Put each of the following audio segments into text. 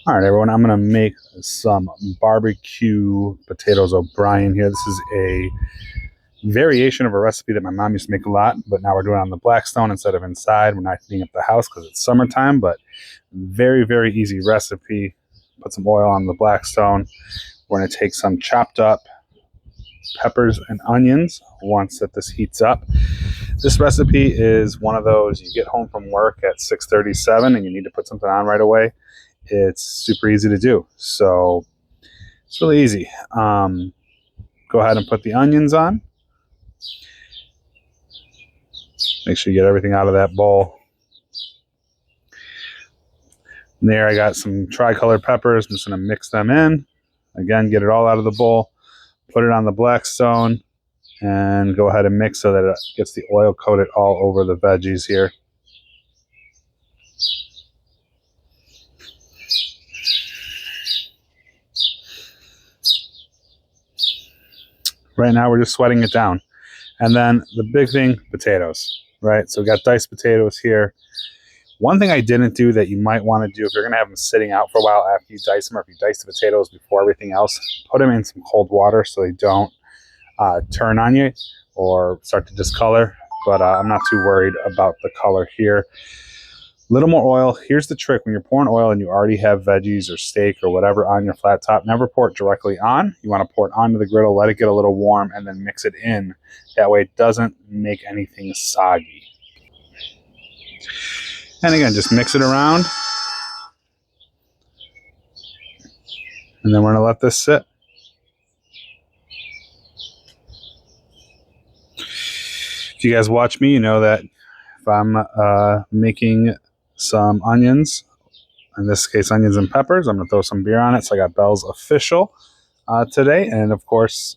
All right, everyone, I'm going to make some barbecue potatoes O'Brien here. This is a variation of a recipe that my mom used to make a lot, but now we're doing it on the Blackstone instead of inside. We're not heating up the house because it's summertime, but very, very easy recipe. Put some oil on the Blackstone. We're going to take some chopped up peppers and onions once that this heats up. This recipe is one of those you get home from work at 6:37 and you need to put something on right away. It's super easy to do, so it's really easy. Go ahead and put the onions on. Make sure you get everything out of that bowl. And there I got some tri-colored peppers. I'm just going to mix them in. Again, get it all out of the bowl. Put it on the Blackstone and go ahead and mix so that it gets the oil coated all over the veggies here. Right now we're just sweating it down. And then the big thing, potatoes, right? So we got diced potatoes here. One thing I didn't do that you might want to do if you're going to have them sitting out for a while after you dice them, or if you dice the potatoes before everything else, put them in some cold water so they don't turn on you or start to discolor. But I'm not too worried about the color here. Little more oil. Here's the trick. When you're pouring oil and you already have veggies or steak or whatever on your flat top, never pour it directly on. You want to pour it onto the griddle, let it get a little warm, and then mix it in. That way it doesn't make anything soggy. And again, just mix it around. And then we're going to let this sit. If you guys watch me, you know that if I'm making some onions, in this case onions and peppers, I'm going to throw some beer on it. So I got Bell's Official today. And of course,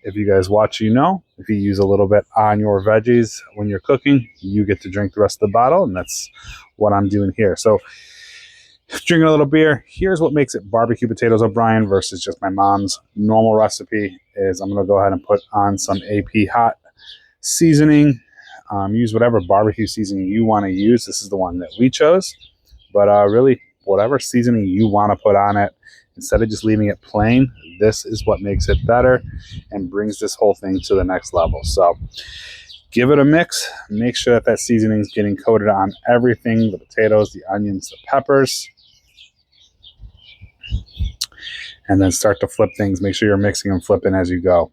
if you guys watch, you know, if you use a little bit on your veggies when you're cooking, you get to drink the rest of the bottle. And that's what I'm doing here. So drinking a little beer. Here's what makes it barbecue potatoes O'Brien versus just my mom's normal recipe is I'm going to go ahead and put on some AP hot seasoning. Use whatever barbecue seasoning you want to use. This is the one that we chose. But really, whatever seasoning you want to put on it, instead of just leaving it plain, this is what makes it better and brings this whole thing to the next level. So give it a mix. Make sure that seasoning is getting coated on everything, the potatoes, the onions, the peppers. And then start to flip things. Make sure you're mixing and flipping as you go.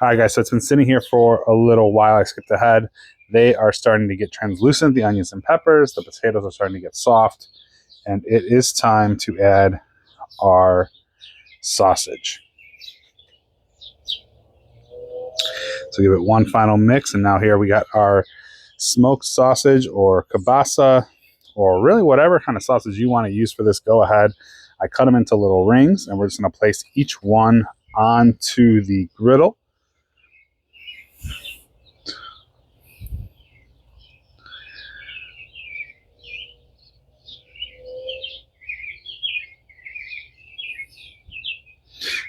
All right, guys, so it's been sitting here for a little while. I skipped ahead. They are starting to get translucent, the onions and peppers. The potatoes are starting to get soft. And it is time to add our sausage. So give it one final mix. And now here we got our smoked sausage or kielbasa, or really whatever kind of sausage you want to use for this. Go ahead. I cut them into little rings, and we're just going to place each one onto the griddle.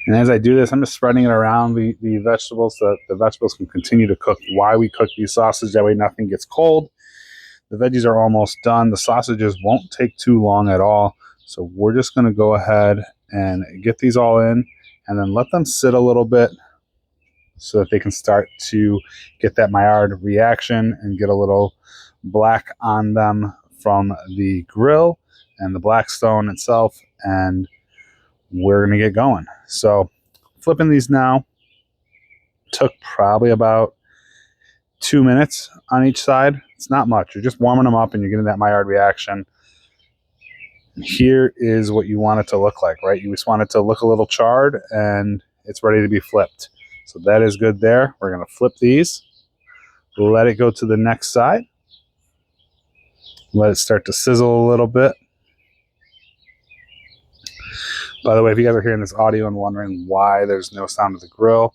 And as I do this, I'm just spreading it around the vegetables so that the vegetables can continue to cook while we cook these sausages. That way nothing gets cold. The veggies are almost done. The sausages won't take too long at all. So we're just going to go ahead and get these all in and then let them sit a little bit so that they can start to get that Maillard reaction and get a little black on them from the grill and the Blackstone itself. And we're going to get going. So flipping these now took probably about 2 minutes on each side. It's not much. You're just warming them up and you're getting that Maillard reaction. And here is what you want it to look like, right? You just want it to look a little charred and it's ready to be flipped. So that is good there. We're going to flip these. Let it go to the next side. Let it start to sizzle a little bit. By the way, if you guys are hearing this audio and wondering why there's no sound of the grill,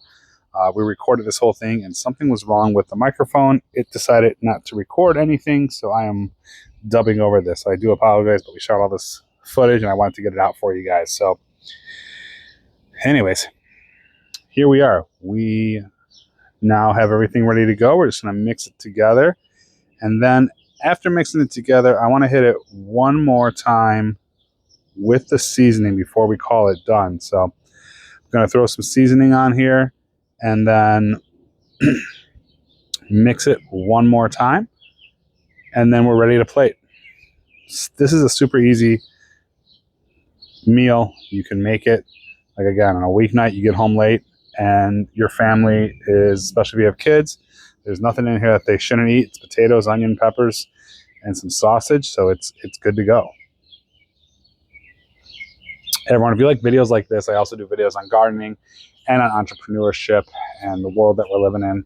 we recorded this whole thing and something was wrong with the microphone. It decided not to record anything, so I am dubbing over this. So I do apologize, but we shot all this footage and I wanted to get it out for you guys. So anyways, here we are. We now have everything ready to go. We're just going to mix it together. And then after mixing it together, I want to hit it one more time with the seasoning before we call it done. So I'm going to throw some seasoning on here and then mix it one more time, and then we're ready to plate. This is a super easy meal. You can make it, like, again, on a weeknight. You get home late and your family is, especially if you have kids, there's nothing in here that they shouldn't eat. It's potatoes, onion, peppers, and some sausage, so it's good to go. Hey everyone, if you like videos like this, I also do videos on gardening and on entrepreneurship and the world that we're living in.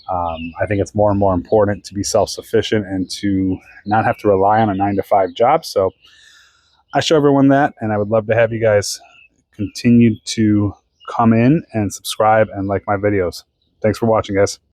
I think it's more and more important to be self-sufficient and to not have to rely on a 9-to-5 job. So I show everyone that, and I would love to have you guys continue to come in and subscribe and like my videos. Thanks for watching, guys.